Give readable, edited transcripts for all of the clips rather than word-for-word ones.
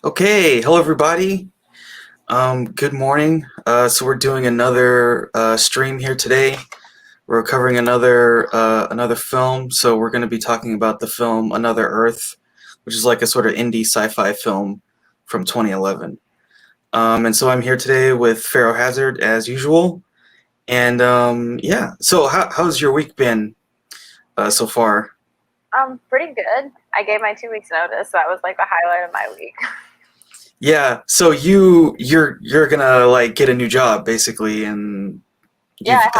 Okay, hello everybody. Good morning. So we're doing another stream here today. We're covering another film. So we're going to be talking about the film Another Earth, which is like a sort of indie sci-fi film from 2011. And so I'm here today with PharaohHazard as usual. And yeah, so how's your week been so far? Pretty good. I gave my 2 weeks notice. So that was like the highlight of my week. Yeah, so you're gonna like get a new job basically, and Yeah, I have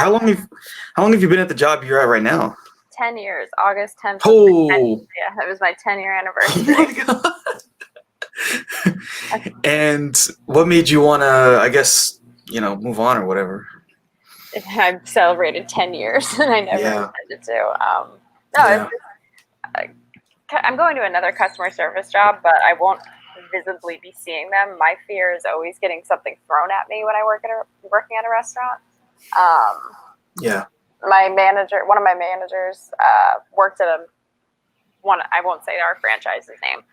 how long have you been at the job you're at right now? 10 years. August 10th was my 10, Oh, yeah, that was my 10-year oh anniversary. my god! And what made you wanna, I guess, move on or whatever? I've celebrated 10 years and I never Yeah, intended to. No, it's yeah. just, I'm going to another customer service job, but I won't visibly be seeing them. My fear is always getting something thrown at me when I working at a restaurant. Um, Yeah. one of my managers, worked at one. I won't say our franchise's name,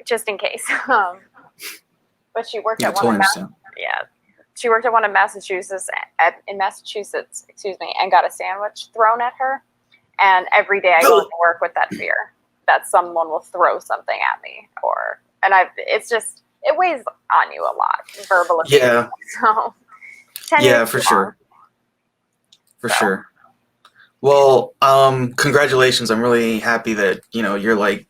just in case. But she worked Yeah, at one totally in understand. yeah, she worked at one in Massachusetts in Massachusetts, excuse me, and got a sandwich thrown at her. And every day I go into work with that fear that someone will throw something at me, it weighs on you a lot, verbal abuse. Yeah, So 10 years yeah, for too long. sure, for So sure. Well, congratulations. I'm really happy that, you're like,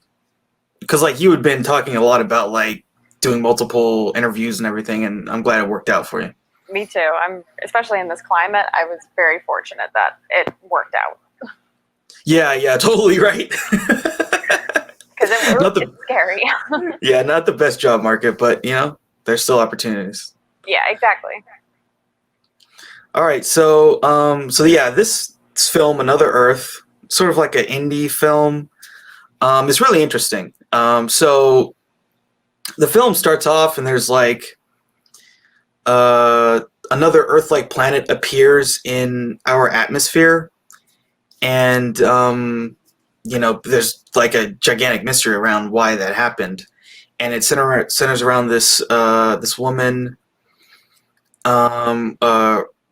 because like you had been talking a lot about like doing multiple interviews and everything, and I'm glad it worked out for you. me too. I'm especially in this climate. I was very fortunate that it worked out Yeah, yeah, totally right. because Not it's the scary. Yeah, not the best job market, but there's still opportunities. Yeah, exactly. All right, so yeah, this film, Another Earth, sort of like an indie film, is really interesting. So the film starts off, and there's like uh, another Earth-like planet appears in our atmosphere, and there's like a gigantic mystery around why that happened, and it centers around this woman,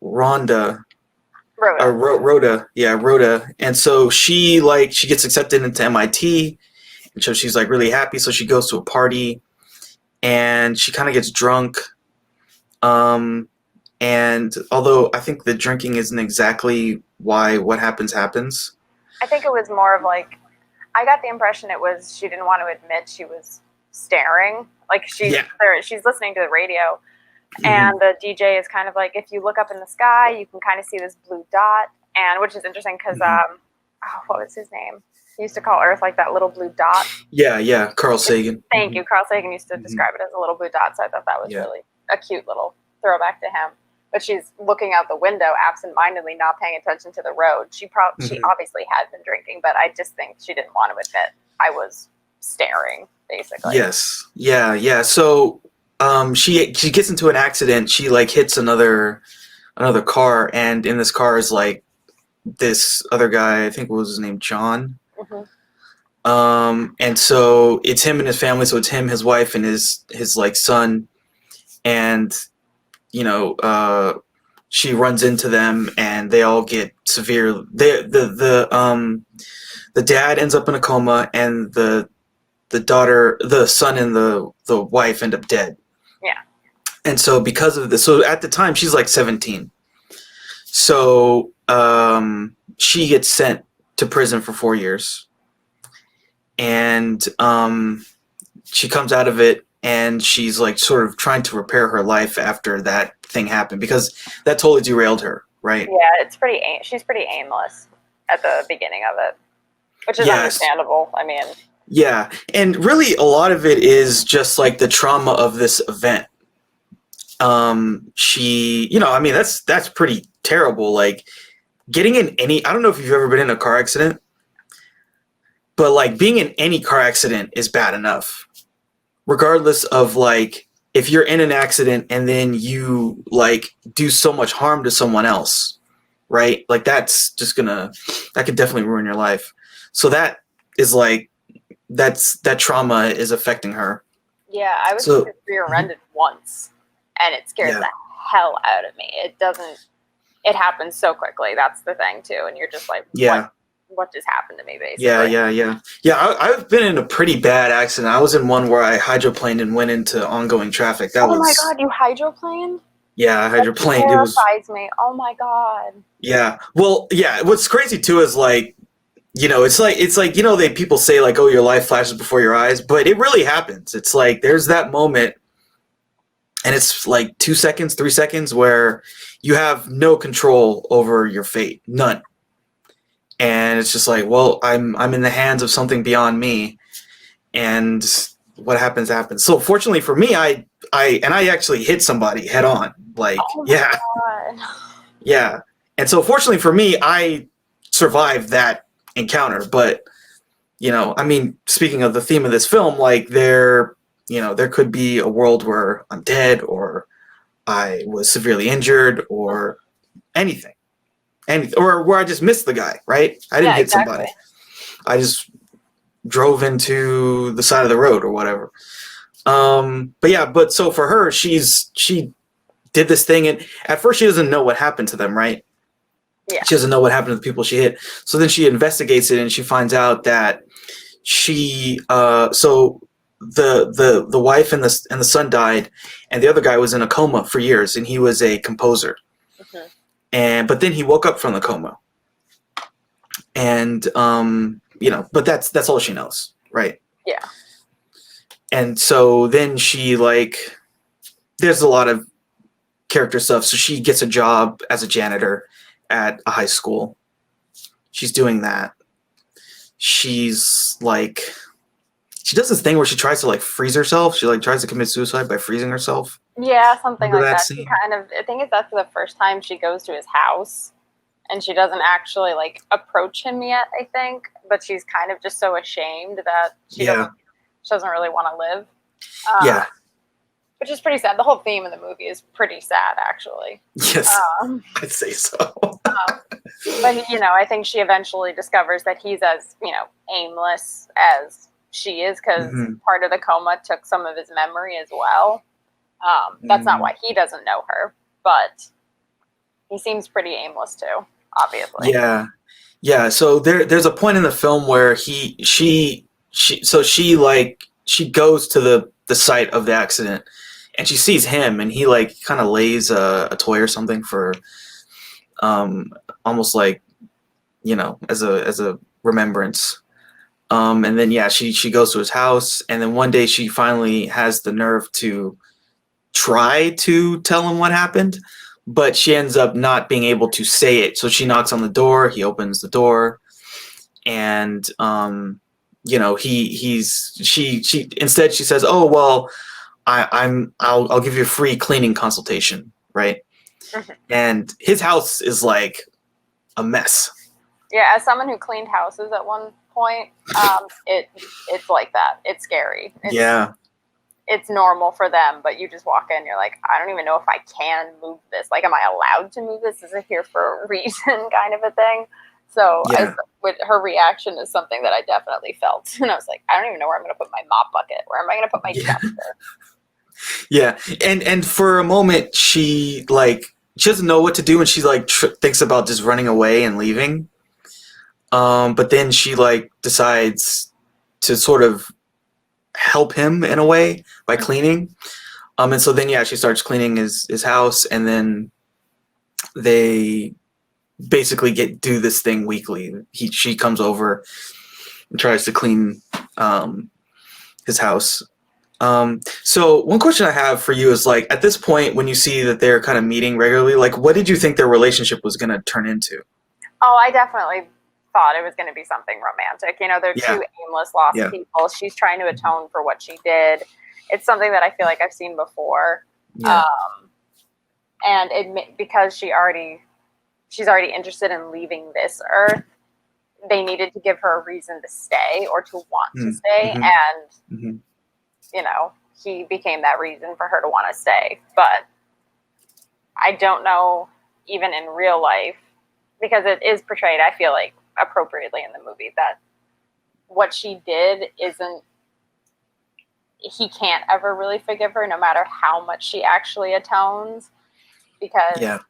Rhonda, Rhoda. Rhoda, yeah, Rhoda, and so she gets accepted into MIT, and so she's like really happy. So she goes to a party, and she kind of gets drunk. Um, and although I think the drinking isn't exactly why what happens. I think it was more of like I got the impression it was she didn't want to admit she was staring. Like Yeah. she's listening to the radio, Hmm. and the DJ is kind of like, if you look up in the sky, you can kind of see this blue dot, and which is interesting because Hmm. what was his name? He used to call Earth like that little blue dot. Yeah, yeah, Carl Sagan. Thank you. Carl Sagan used to Hmm. describe it as a little blue dot, so I thought that was Yeah. really a cute little throwback to him. But she's looking out the window, absentmindedly, not paying attention to the road. She Hmm. obviously had been drinking, but I just think she didn't want to admit I was staring, basically. Yes. Yeah, yeah. So she gets into an accident. She like hits another car, and in this car is like this other guy. I think what was his name, John. Hmm. And so it's him and his family. So it's him, his wife, and his like son. And you know, she runs into them, and they all get severe. The dad ends up in a coma, and the daughter, the son, and the wife end up dead. Yeah. And so because of this, so at the time she's like 17. So she gets sent to prison for 4 years, and she comes out of it, and she's like sort of trying to repair her life after that thing happened, because that totally derailed her, right? Yeah, she's pretty aimless at the beginning of it, which is Yes. understandable. I mean, Yeah, and really a lot of it is just like the trauma of this event. She, I mean, that's pretty terrible. Like getting in I don't know if you've ever been in a car accident, but like being in any car accident is bad enough, regardless of like if you're in an accident and then you like do so much harm to someone else, right? Like that could definitely ruin your life. So that is like, that trauma is affecting her. Yeah, I was So rear-ended once, and it scared yeah, the hell out of me. It happens so quickly. That's the thing too, and you're just like, yeah. what just happened to me, Yeah, basically. yeah, yeah. Yeah, I've been in a pretty bad accident. I was in one where I hydroplaned and went into ongoing traffic. That Oh my was, god, you hydroplaned? yeah, I That hydroplaned. It was, terrifies me. Oh my god. yeah. Well, yeah, what's crazy too is like, it's like, they people say like, oh, your life flashes before your eyes, but it really happens. It's like there's that moment and it's like 2 seconds, 3 seconds where you have no control over your fate. None. And it's just like, well, I'm in the hands of something beyond me, and what happens happens. So fortunately for me, I actually hit somebody head on. Like, Oh my yeah, god. yeah. And so fortunately for me, I survived that encounter. But I mean, speaking of the theme of this film, like there could be a world where I'm dead, or I was severely injured, or anything, or where I just missed the guy. Right? I didn't Yeah, hit exactly. somebody. I just drove into the side of the road or whatever. But yeah, but so for her, she did this thing, and at first she doesn't know what happened to them, right? Yeah. She doesn't know what happened to the people she hit. So then she investigates it, and she finds out that so the wife and the son died, and the other guy was in a coma for years, and he was a composer. Mm-hmm. But then he woke up from the coma, and but that's all she knows, right? Yeah. And so then she there's a lot of character stuff. So she gets a job as a janitor at a high school. She's doing that. She's she does this thing where she tries to freeze herself. She tries to commit suicide by freezing herself. Yeah, something Remember like that that. She scene? I think that's the first time she goes to his house, and she doesn't actually approach him yet, I think, but she's kind of just so ashamed that Yeah. she doesn't really want to live. Yeah. Which is pretty sad. The whole theme of the movie is pretty sad, actually. Yes. Um, I'd say so. but I think she eventually discovers that he's as aimless as she is, because Mhm. part of the coma took some of his memory as well. That's not why he doesn't know her, but he seems pretty aimless too, obviously. Yeah. Yeah. So there's a point in the film where she goes to the site of the accident, and she sees him, and he kind of lays a toy or something for almost as a remembrance. And then yeah, she goes to his house, and then one day she finally has the nerve to try to tell him what happened, but she ends up not being able to say it. So she knocks on the door, he opens the door, and she instead she says, "Oh well, I'll give you a free cleaning consultation," right? Mm-hmm. And his house is like a mess. Yeah, as someone who cleaned houses at one point, it's like that. It's scary. It's normal for them, but you just walk in, you're like, I don't even know if I can move this. Am I allowed to move this? Is it here for a reason, kind of a thing? So Yeah. with her reaction is something that I definitely felt. And I was like, I don't even know where I'm going to put my mop bucket. Where am I going to put my duster? Yeah, and for a moment she doesn't know what to do, and she thinks about just running away and leaving. But then she decides to sort of help him in a way by cleaning. And so then yeah, she starts cleaning his house, and then they basically do this thing weekly. She comes over and tries to clean his house. So one question I have for you is at this point, when you see that they're kind of meeting regularly, what did you think their relationship was going to turn into? Oh, I definitely thought it was going to be something romantic. They're Yeah. two aimless, lost Yeah. people. She's trying to atone for what she did. It's something that I feel like I've seen before. Yeah. And because she's already interested in leaving this earth, they needed to give her a reason to stay or to want to stay. Mm-hmm. And, Mm-hmm. he became that reason for her to want to stay. But I don't know, even in real life, because it is portrayed, I feel like, appropriately in the movie, that what she did isn't he can't ever really forgive her, no matter how much she actually atones, because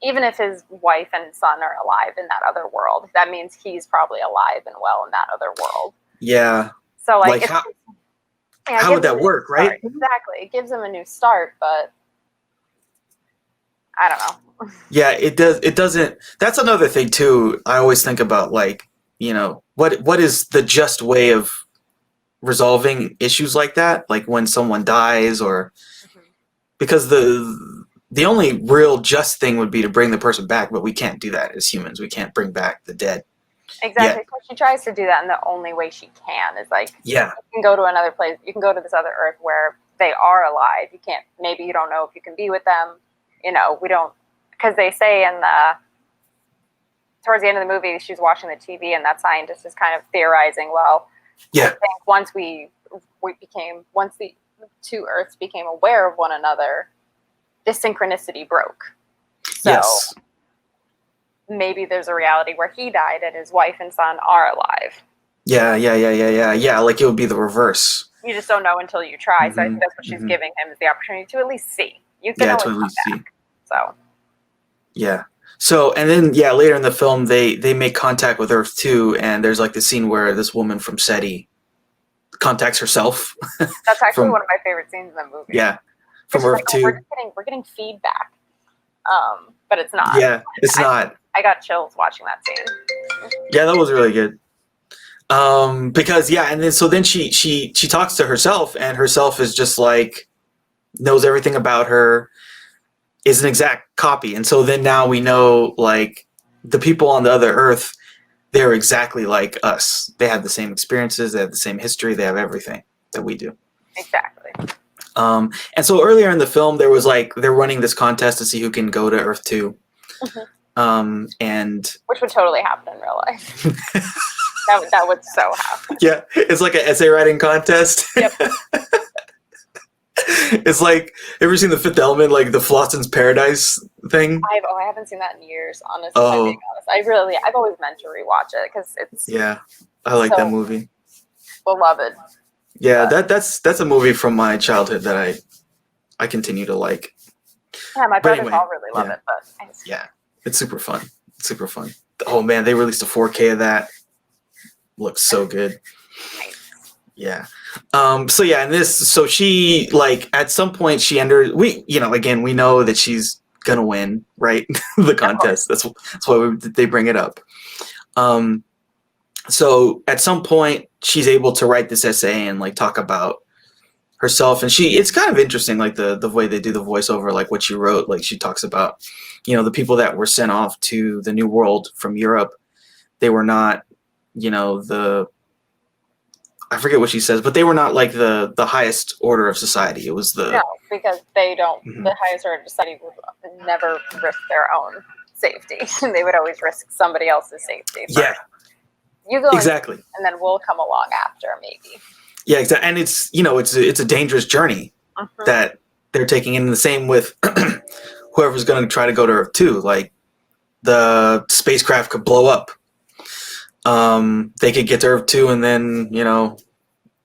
even if his wife and son are alive in that other world, that means he's probably alive and well in that other world. Yeah. So like how would that work, right? Exactly. It gives him a new start, but I don't know. Yeah, it does. It doesn't. That's another thing too. I always think about, like, what is the just way of resolving issues like that, like when someone dies, or because the only real just thing would be to bring the person back, but we can't do that as humans. We can't bring back the dead. Exactly. So she tries to do that, and the only way she can is like, you can go to another place. You can go to this other Earth where they are alive. You can't. Maybe you don't know if you can be with them. We don't, because they say towards the end of the movie, she's watching the TV, and that scientist is kind of theorizing. Well, I think once the two Earths became aware of one another, the synchronicity broke. So maybe there's a reality where he died and his wife and son are alive. Yeah. Like it would be the reverse. You just don't know until you try. So I think that's what she's giving him, is the opportunity to at least see. You can always come back. So. Yeah. So, and then, later in the film, they make contact with Earth 2, and there's like the scene where this woman from SETI contacts herself. That's actually one of my favorite scenes in the movie. Yeah. From Earth 2. We're getting feedback. But it's not. Yeah, it's not. I got chills watching that scene. Yeah, that was really good. Because and then she talks to herself, and herself is just like, knows everything about her, is an exact copy. And so then now we know, like, the people on the other Earth, they're exactly like us. They have the same experiences, they have the same history, they have everything that we do. Exactly. And so earlier in the film, there was like, they're running this contest to see who can go to Earth 2. And which would totally happen in real life. that would so happen. Yeah, it's like an essay writing contest. Yep. It's like, ever seen The Fifth Element, like the Flossen's Paradise thing? I haven't seen that in years, honestly. I'm being honest. I've always meant to rewatch it because it's. Yeah, I like that movie. Beloved. Yeah, that's a movie from my childhood that I continue to like. Yeah, my brothers all really love it, but it's super fun. It's super fun. Oh man, they released a 4K of that. Looks so good. Nice. Yeah. So she, like, at some point she entered. Again, we know that she's gonna win, right? The contest. That's why they bring it up. So at some point she's able to write this essay and like talk about herself, and it's kind of interesting, like the way they do the voiceover, like what she wrote. Like she talks about, the people that were sent off to the New World from Europe. They were not, I forget what she says, but they were not like the highest order of society. It was no, because they don't. The highest order of society would never risk their own safety. They would always risk somebody else's safety first. Yeah, you go exactly, and then we'll come along after, maybe. Yeah, exactly. And it's it's a dangerous journey that they're taking. In the same with whoever's going to try to go to Earth 2. Like, the spacecraft could blow up. They could get to Earth 2, and then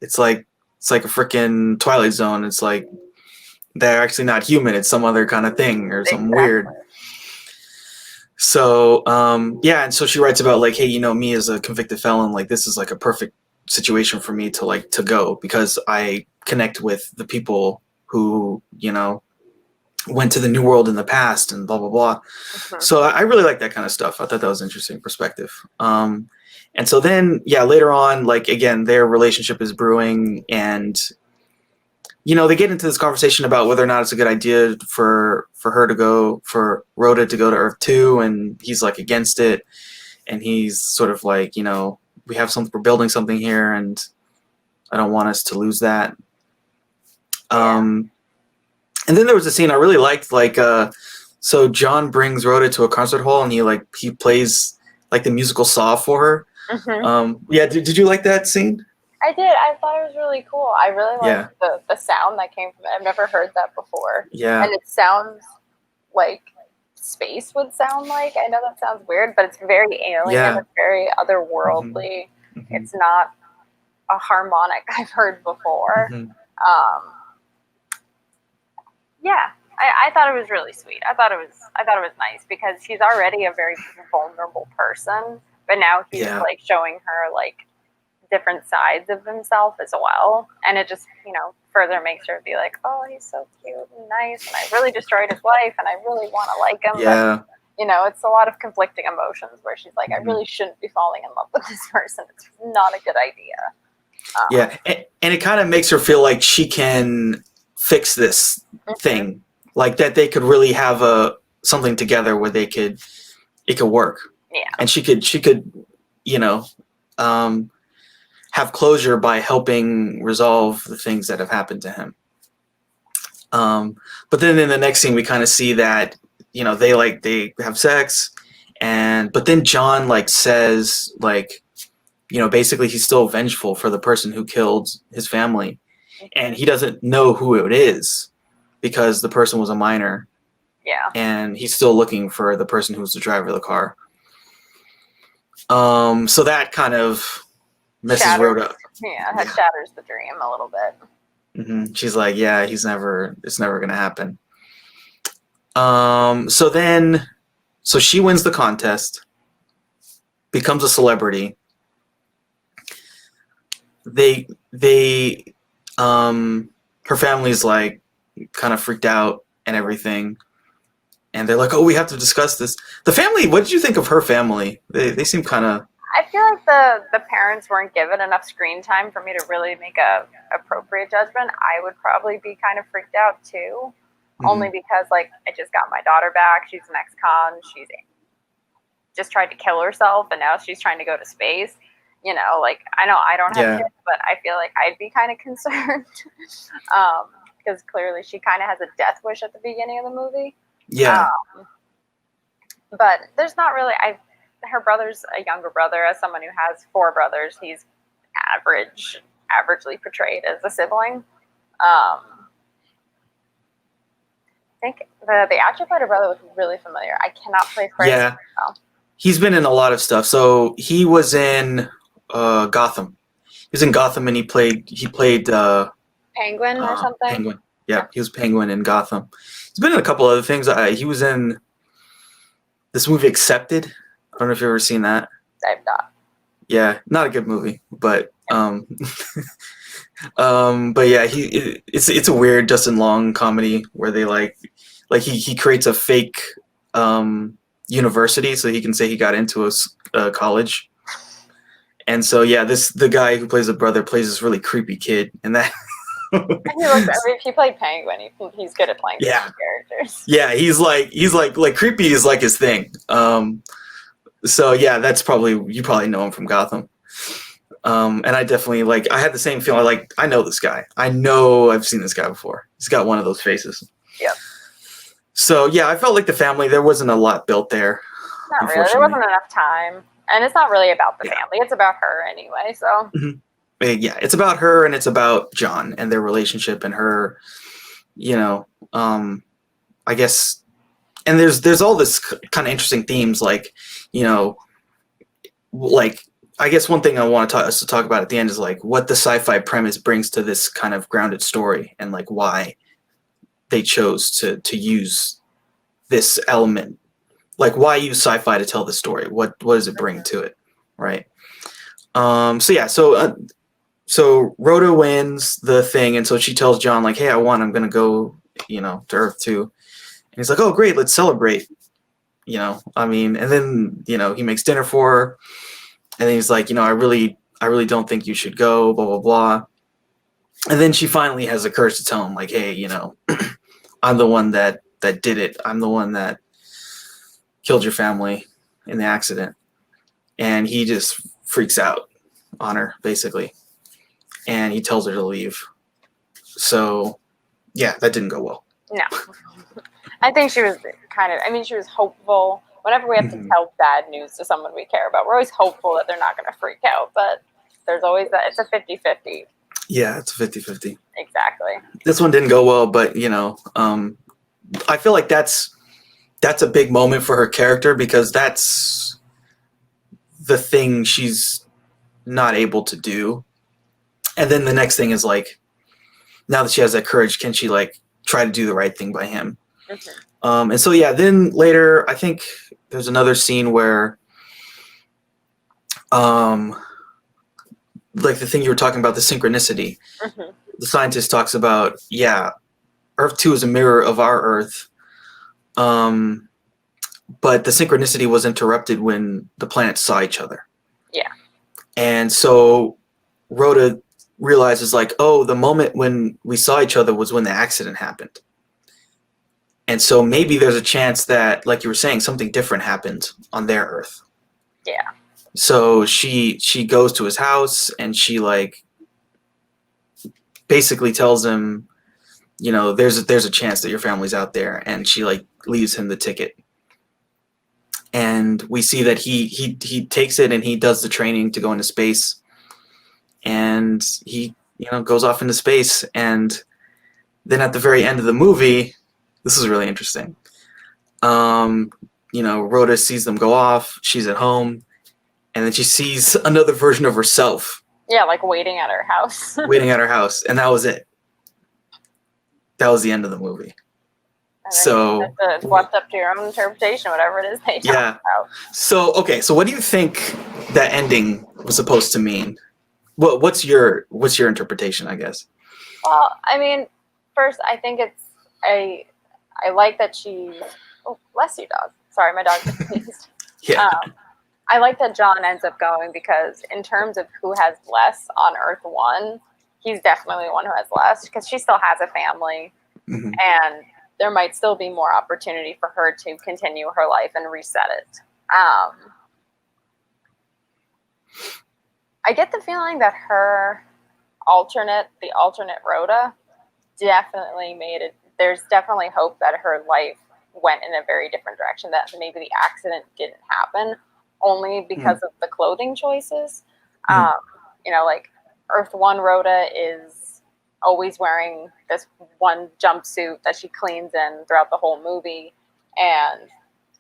it's like a freaking Twilight Zone. It's like they're actually not human. It's some other kind of thing or something weird. So and so she writes about, like, hey, me as a convicted felon, like, this is like a perfect situation for me to go, because I connect with the people who went to the New World in the past and blah blah blah. So I really like that kind of stuff. I thought that was interesting perspective. And so then later on, like, again, their relationship is brewing, and they get into this conversation about whether or not it's a good idea for Rhoda to go to Earth 2, and he's like against it, and he's sort of like, we're building something here, and I don't want us to lose that. And then there was a scene I really liked, like, so John brings Rhoda to a concert hall, and he plays like the musical Saw for her. Did you like that scene? I did. I thought it was really cool. I really liked the sound that came from it. I've never heard that before. Yeah. And it sounds like space would sound like. I know that sounds weird, but it's very alien. It's very otherworldly. It's not a harmonic I've heard before. Um, yeah, I thought it was really sweet. I thought it was nice because he's already a very vulnerable person, but now he's Yeah. like showing her like different sides of himself as well, and it just further makes her be like, oh, he's so cute and nice, and I really destroyed his life, and I really want to like him. Yeah. But it's a lot of conflicting emotions where she's like, I Mhm. really shouldn't be falling in love with this person. It's not a good idea. Yeah, and it kind of makes her feel like she can fix this thing, like that they could really have something together where it could work. Yeah. And she could, have closure by helping resolve the things that have happened to him. But then in the next scene, we kind of see that, they have sex, but then John says basically he's still vengeful for the person who killed his family, and he doesn't know who it is because the person was a minor. Yeah. And he's still looking for the person who's the driver of the car. So that kind of messes Rhoda. Yeah, that shatters the dream a little bit. Mm-hmm. She's like, yeah, it's never gonna happen. So she wins the contest, becomes a celebrity. Her family's like kind of freaked out and everything, and they're like, oh, we have to discuss this. The family, what did you think of her family? They seem kind of... I feel like the parents weren't given enough screen time for me to really make a appropriate judgment. I would probably be kind of freaked out too, only because I just got my daughter back. She's an ex-con. She's just tried to kill herself, and now she's trying to go to space. I know I don't have kids, but I feel like I'd be kind of concerned because clearly she kind of has a death wish at the beginning of the movie. Yeah. But there's not really... Her brother's a younger brother. As someone who has 4 brothers, he's averagely portrayed as a sibling. I think the actor played her brother was really familiar. I cannot place Brit. Yeah. He's been in a lot of stuff. So he was in Gotham. He was in Gotham, and he played Penguin or something. Penguin. Yeah, he was Penguin in Gotham. He's been in a couple other things. He was in this movie Accepted. I don't know if you've ever seen that. I've not. Yeah, not a good movie, but but yeah, it's a weird Justin Long comedy where they he creates a fake university so he can say he got into a college. And so yeah, the guy who plays the brother plays this really creepy kid, and that he played Penguin. He's good at playing characters. Yeah, he's like creepy is like his thing. So yeah, you probably know him from Gotham. And I definitely I had the same feeling. I know this guy. I know I've seen this guy before. He's got one of those faces. Yep. So yeah, I felt like the family, there wasn't a lot built there. Not really. There wasn't enough time. And it's not really about the family. It's about her anyway, so. Yeah, it's about her, and it's about John and their relationship, and her, I guess... And there's all this kind of interesting themes, I guess one thing I want us to talk about at the end is what the sci-fi premise brings to this kind of grounded story, and why they chose to use this element. Why use sci-fi to tell the story? What does it bring to it, right? So Rhoda wins the thing, and so she tells John hey, I'm gonna go to Earth too. And he's like, oh, great, let's celebrate. And then, he makes dinner for her. And then he's like, I really don't think you should go, blah, blah, blah. And then she finally has the courage to tell him, hey, I'm the one that did it. I'm the one that killed your family in the accident. And he just freaks out on her, basically. And he tells her to leave. So, yeah, that didn't go well. No. I think she was she was hopeful. Whenever we have to tell bad news to someone we care about, we're always hopeful that they're not going to freak out. But there's always that. It's a 50-50. Yeah, it's a 50-50. Exactly. This one didn't go well, but, I feel like that's a big moment for her character, because that's the thing she's not able to do. And then the next thing is now that she has that courage, can she like try to do the right thing by him? Mm-hmm. And so yeah, then later I think there's another scene where like the thing you were talking about, the synchronicity. Mm-hmm. The scientist talks about, yeah, Earth 2 is a mirror of our Earth. But the synchronicity was interrupted when the planets saw each other. Yeah. And so Rhoda realizes like, oh, the moment when we saw each other was when the accident happened. And so maybe there's a chance that, like you were saying, something different happened on their Earth. Yeah. So she goes to his house and she like basically tells him, you know, there's a chance that your family's out there, and she like leaves him the ticket. And we see that he takes it and he does the training to go into space, and he, you know, goes off into space. And then at the very end of the movie, this is really interesting. You know, Rhoda sees them go off. She's at home, and then she sees another version of herself. Yeah, like waiting at her house. Waiting at her house, and that was it. That was the end of the movie. So it's left up to your own interpretation, whatever it is they talk about. So okay, so what do you think that ending was supposed to mean? What's your interpretation, I guess? Well, I mean, first, I think I like that she. Oh, bless you, dog. Sorry, my dog just sneezed. Yeah. I like that John ends up going, because in terms of who has less on Earth 1, he's definitely the one who has less, because she still has a family, Mm-hmm. and there might still be more opportunity for her to continue her life and reset it. I get the feeling that the alternate Rhoda definitely made it. There's definitely hope that her life went in a very different direction, that maybe the accident didn't happen only because of the clothing choices. You know, like Earth 1 Rhoda is always wearing this one jumpsuit that she cleans in throughout the whole movie, and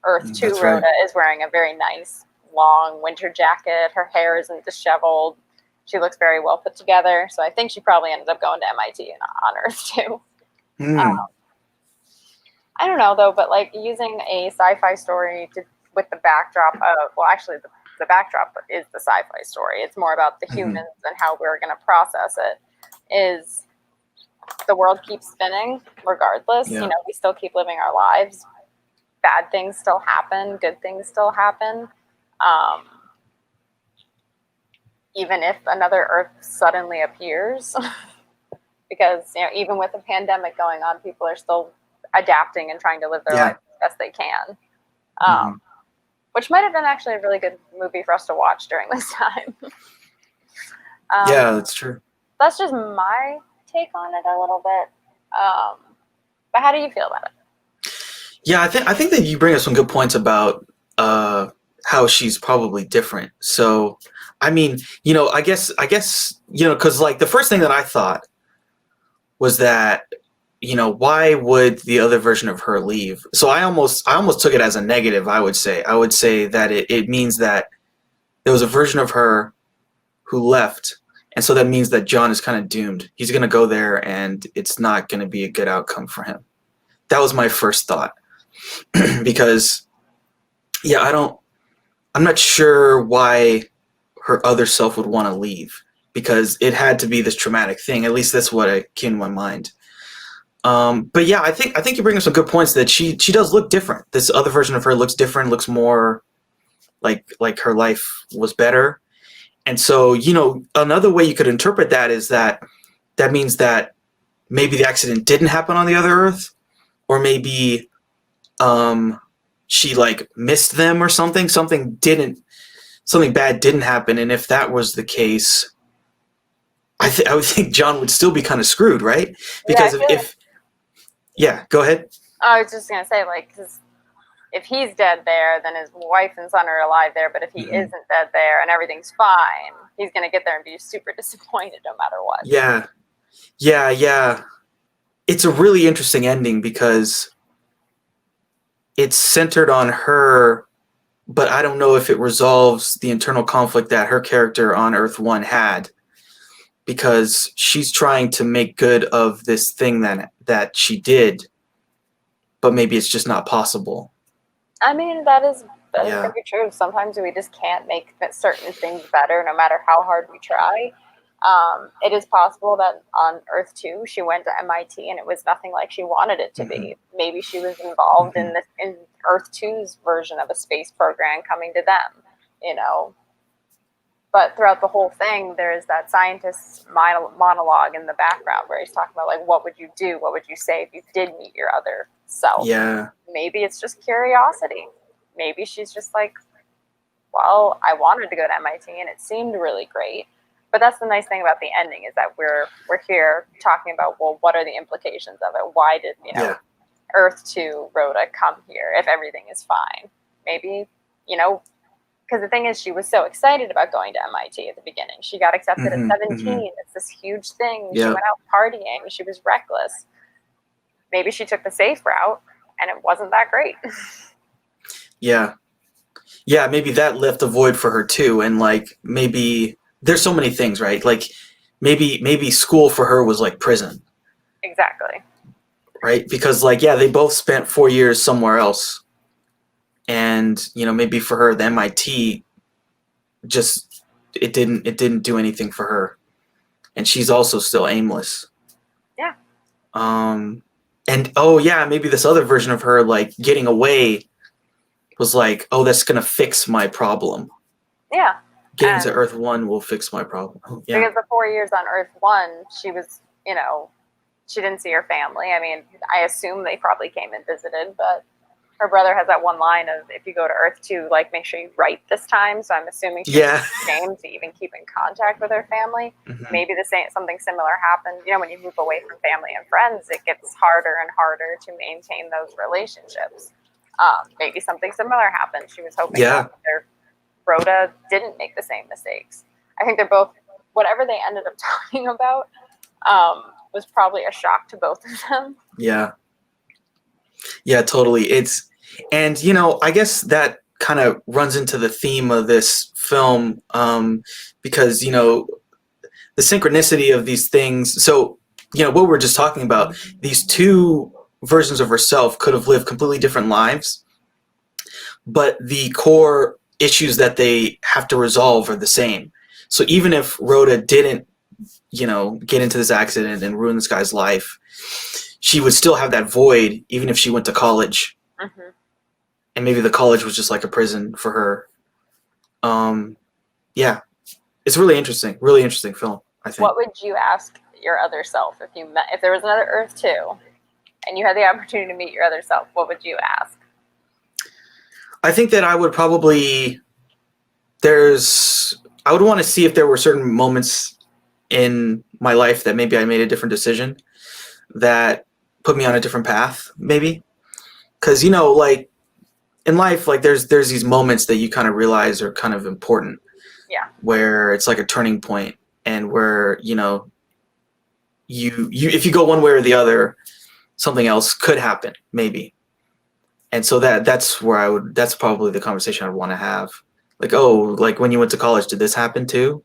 Earth 2 Rhoda is wearing a very nice long winter jacket. Her hair isn't disheveled. She looks very well put together. So I think she probably ended up going to MIT on Earth 2. I don't know though, but like using a sci-fi story with the backdrop of, well, actually the backdrop is the sci-fi story. It's more about the humans and how we're going to process it. Is the world keeps spinning regardless. Yeah. You know, we still keep living our lives. Bad things still happen. Good things still happen. Even if another Earth suddenly appears, because, you know, even with a pandemic going on, people are still adapting and trying to live their life as best they can. Which might have been actually a really good movie for us to watch during this time. Yeah, that's true. That's just my take on it a little bit. But how do you feel about it? Yeah, I think that you bring up some good points about how she's probably different. So, I mean, you know, I guess, you know, because like the first thing that I thought was that, you know, why would the other version of her leave? So I almost took it as a negative. I would say that it means that there was a version of her who left, and so that means that John is kind of doomed. He's going to go there, and it's not going to be a good outcome for him. That was my first thought. Because, yeah, I'm not sure why her other self would want to leave, because it had to be this traumatic thing. At least that's what came to my mind. But yeah, I think you bring up some good points, that she does look different. This other version of her looks different, looks more like her life was better. And so, you know, another way you could interpret that is that means that maybe the accident didn't happen on the other Earth, or maybe she like missed them or something. Something bad didn't happen. And if that was the case, I would think John would still be kind of screwed, right? Because yeah, go ahead. I was just gonna say, like, 'cause if he's dead there, then his wife and son are alive there. But if he isn't dead there and everything's fine, he's gonna get there and be super disappointed no matter what. Yeah. It's a really interesting ending because it's centered on her, but I don't know if it resolves the internal conflict that her character on Earth 1 had. because she's trying to make good of this thing that she did, but maybe it's just not possible. I mean, that is Yeah. very true. Sometimes we just can't make certain things better, no matter how hard we try. It is possible that on Earth 2, she went to MIT and it was nothing like she wanted it to be. Maybe she was involved in Earth 2's version of a space program coming to them, you know. But throughout the whole thing, there's that scientist's monologue in the background where he's talking about, like, what would you do? What would you say if you did meet your other self? Yeah. Maybe it's just curiosity. Maybe she's just like, well, I wanted to go to MIT and it seemed really great. But that's the nice thing about the ending, is that we're here talking about, well, what are the implications of it? Why did, Earth 2 Rhoda come here if everything is fine? Maybe, because the thing is, she was so excited about going to MIT at the beginning. She got accepted at 17. It's this huge thing. She went out partying. She was reckless. Maybe she took the safe route and it wasn't that great. Yeah. Yeah, maybe that left a void for her too. And like, maybe there's so many things, right? Like maybe school for her was like prison. Exactly. Right? Because like, yeah, they both spent 4 years somewhere else. And, maybe for her, the MIT just, it didn't do anything for her. And she's also still aimless. Yeah. And oh yeah, maybe this other version of her, like getting away, was like, oh, that's gonna fix my problem. Yeah. Getting to Earth 1 will fix my problem. Yeah. Because the 4 years on Earth 1, she was, she didn't see her family. I mean, I assume they probably came and visited, but her brother has that one line of, if you go to Earth 2, like, make sure you write this time. So I'm assuming she was ashamed to even keep in contact with her family. Maybe something similar happened. When you move away from family and friends, it gets harder and harder to maintain those relationships. Maybe something similar happened. She was hoping that Rhoda didn't make the same mistakes. I think they're both, whatever they ended up talking about, was probably a shock to both of them. Yeah. Yeah, totally. And I guess that kind of runs into the theme of this film, because, the synchronicity of these things. So, what we're just talking about, these two versions of herself could have lived completely different lives, but the core issues that they have to resolve are the same. So even if Rhoda didn't, get into this accident and ruin this guy's life, she would still have that void, even if she went to college. And maybe the college was just like a prison for her. Yeah, it's really interesting film, I think. What would you ask your other self if there was another Earth 2 and you had the opportunity to meet your other self? What would you ask? I think that I would probably, I would want to see if there were certain moments in my life that maybe I made a different decision that put me on a different path, maybe. Because, like, in life, like, there's these moments that you kind of realize are kind of important. Yeah. Where it's like a turning point, and where, you if you go one way or the other, something else could happen, maybe. And so that's probably the conversation I'd want to have. Like, oh, like when you went to college, did this happen too?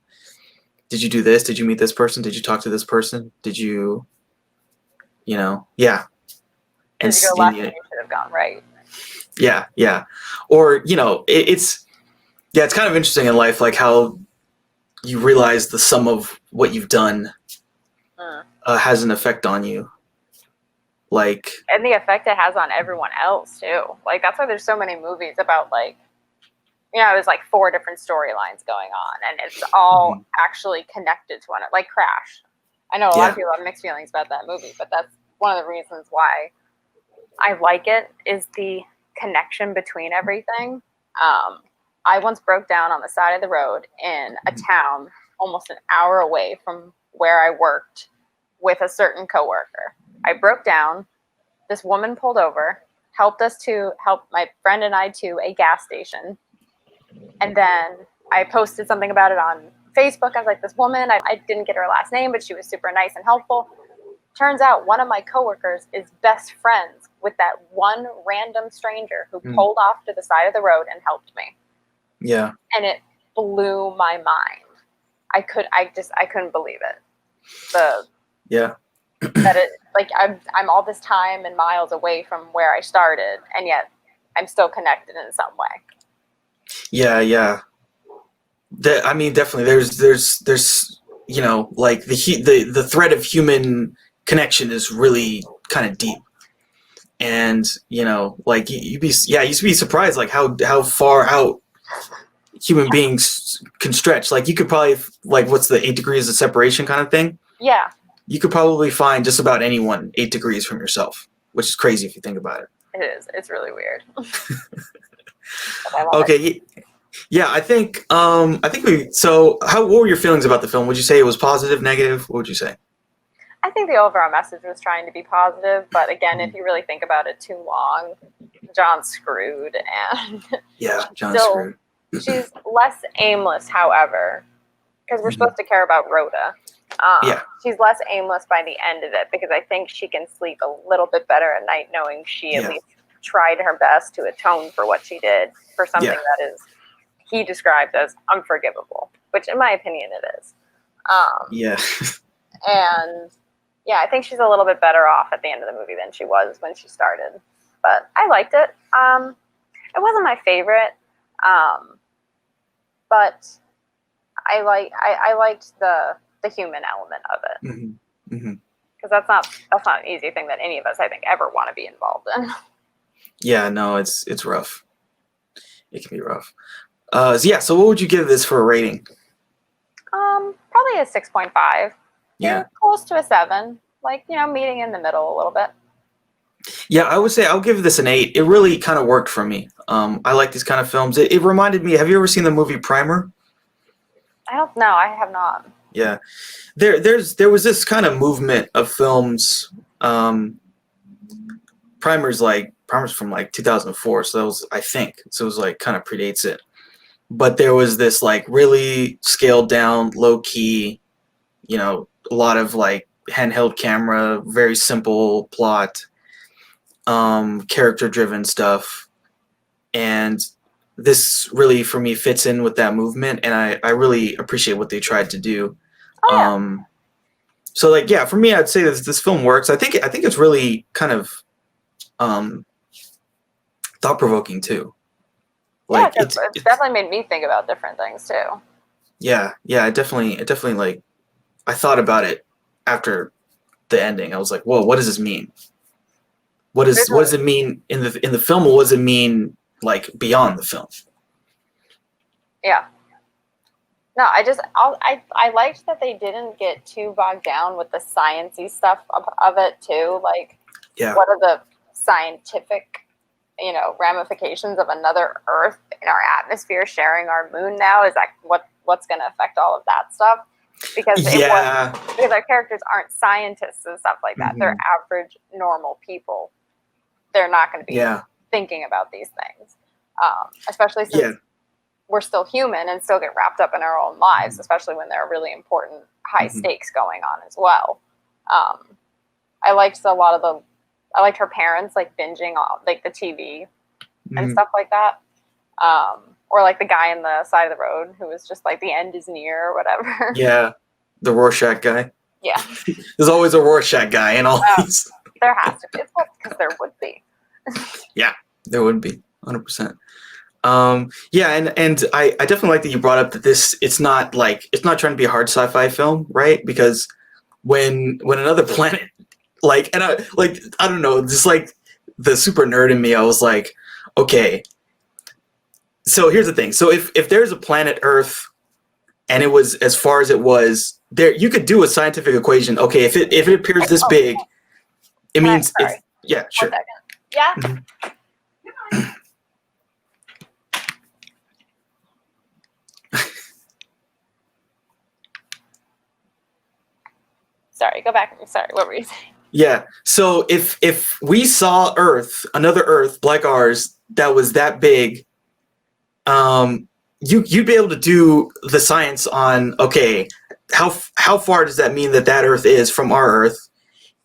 Did you do this? Did you meet this person? Did you talk to this person? Did you, yeah. And you go left and you should have gone right. Yeah. Or, it's kind of interesting in life, like how you realize the sum of what you've done has an effect on you. Like, and the effect it has on everyone else too. Like, that's why there's so many movies about, like, there's like 4 different storylines going on, and it's all actually connected to one another. Like Crash. I know a lot of people have mixed feelings about that movie, but that's one of the reasons why I like it, is the connection between everything. I once broke down on the side of the road in a town almost an hour away from where I worked with a certain coworker. I broke down. This woman pulled over, helped my friend and I to a gas station. And then I posted something about it on Facebook. I was like, this woman, I didn't get her last name, but she was super nice and helpful. Turns out one of my coworkers is best friends with that one random stranger who pulled off to the side of the road and helped me. Yeah. And it blew my mind. I couldn't believe it. the Yeah. that it like I'm all this time and miles away from where I started, and yet I'm still connected in some way. Yeah, yeah. I mean, definitely. There's you know, like the thread of human connection is really kind of deep, and you know, like you'd be surprised like how far out human beings can stretch. Like you could probably like what's the 8 degrees of separation kind of thing. Yeah. You could probably find just about anyone 8 degrees from yourself, which is crazy if you think about it. It is. It's really weird. Okay. Yeah, I think we. So, what were your feelings about the film? Would you say it was positive, negative? What would you say? I think the overall message was trying to be positive, but again, if you really think about it too long, John's screwed, and yeah, John's screwed. She's less aimless, however, because we're supposed to care about Rhoda. Yeah. She's less aimless by the end of it because I think she can sleep a little bit better at night knowing she at least tried her best to atone for what she did for something that is he described as unforgivable, which in my opinion it is. And yeah, I think she's a little bit better off at the end of the movie than she was when she started. But I liked it. It wasn't my favorite, but I liked the human element of it. Because that's not an easy thing that any of us, I think, ever want to be involved in. Yeah, no, it's rough. It can be rough. So what would you give this for a rating? Probably a 6.5. Yeah. Close to a 7. Like, meeting in the middle a little bit. Yeah, I would say I'll give this an 8. It really kind of worked for me. I like these kind of films. It reminded me, have you ever seen the movie Primer? I don't know. I have not. Yeah. There was this kind of movement of films. Primer's from like 2004, so that was, I think, so it was like kind of predates it. But there was this like really scaled down, low key, a lot of like handheld camera, very simple plot, character driven stuff. And this really for me fits in with that movement, and I really appreciate what they tried to do. Oh, yeah. So like, yeah, for me, I'd say this film works. I think it's really kind of thought-provoking too. Like, yeah, it's definitely made me think about different things too. Yeah, it definitely like, I thought about it after the ending. I was like, whoa, what does this mean? What does it mean in the film? What does it mean like beyond the film? Yeah. No, I liked that they didn't get too bogged down with the sciencey stuff of it too. Like, what are the scientific, ramifications of another Earth in our atmosphere sharing our moon now? Is that what's going to affect all of that stuff? Because because our characters aren't scientists and stuff like that. They're average, normal people. They're not going to be thinking about these things, especially since we're still human and still get wrapped up in our own lives, especially when there are really important high stakes going on as well. I liked her parents like binging on like the TV and stuff like that. Or like the guy on the side of the road who was just like, the end is near or whatever. Yeah. The Rorschach guy. Yeah. There's always a Rorschach guy in all these. There has to be. It's because there would be. Yeah, there would be. 100%. Yeah, and I definitely like that you brought up that it's not trying to be a hard sci-fi film, right? Because when another planet, like, and I don't know, just like the super nerd in me, I was like, okay, so here's the thing. So if there's a planet Earth and it was as far as it was, there you could do a scientific equation. Okay, if it appears this big, it means it's, yeah, sure. 1 second. Yeah. Sorry, go back. Sorry, what were you saying? Yeah. So if we saw another Earth like ours that was that big, you'd be able to do the science on, okay, how far does that mean that Earth is from our Earth,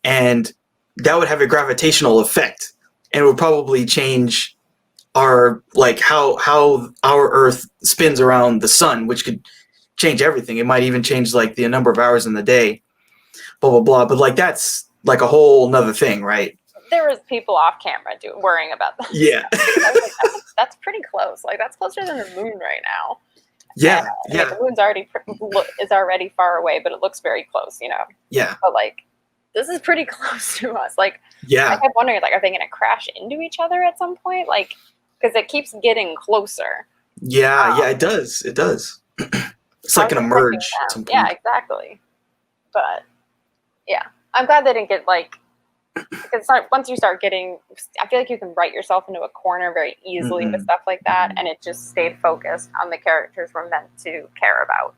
and that would have a gravitational effect, and it would probably change our how our Earth spins around the sun, which could change everything. It might even change like the number of hours in the day. blah blah blah. But like that's like a whole nother thing, right? There was people off camera worrying about that. Yeah. I was like, that's pretty close. Like that's closer than the moon right now. Yeah, and, yeah. The moon's is already far away, but it looks very close, you know. Yeah. But like, this is pretty close to us. Like, yeah. I kept wondering, like, are they going to crash into each other at some point? Like, because it keeps getting closer. Yeah, yeah, it does. It does. It's like going to merge at some point. Yeah, exactly. But yeah, I'm glad they didn't get like. Because once you start getting, I feel like you can write yourself into a corner very easily with stuff like that, and it just stayed focused on the characters we're meant to care about,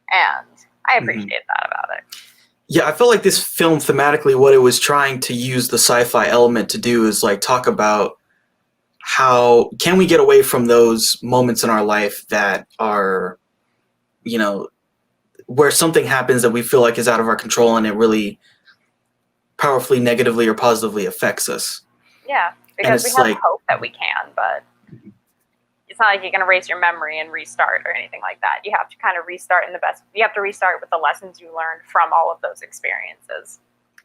and I appreciate that about it. Yeah, I feel like this film thematically, what it was trying to use the sci-fi element to do is like talk about how can we get away from those moments in our life that are, you know, where something happens that we feel like is out of our control and it really powerfully negatively or positively affects us. Yeah, because we have like, hope that we can, but it's not like you can erase your memory and restart or anything like that. You have to kind of restart you have to restart with the lessons you learned from all of those experiences.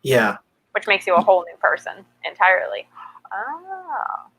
Yeah. Which makes you a whole new person entirely. Oh.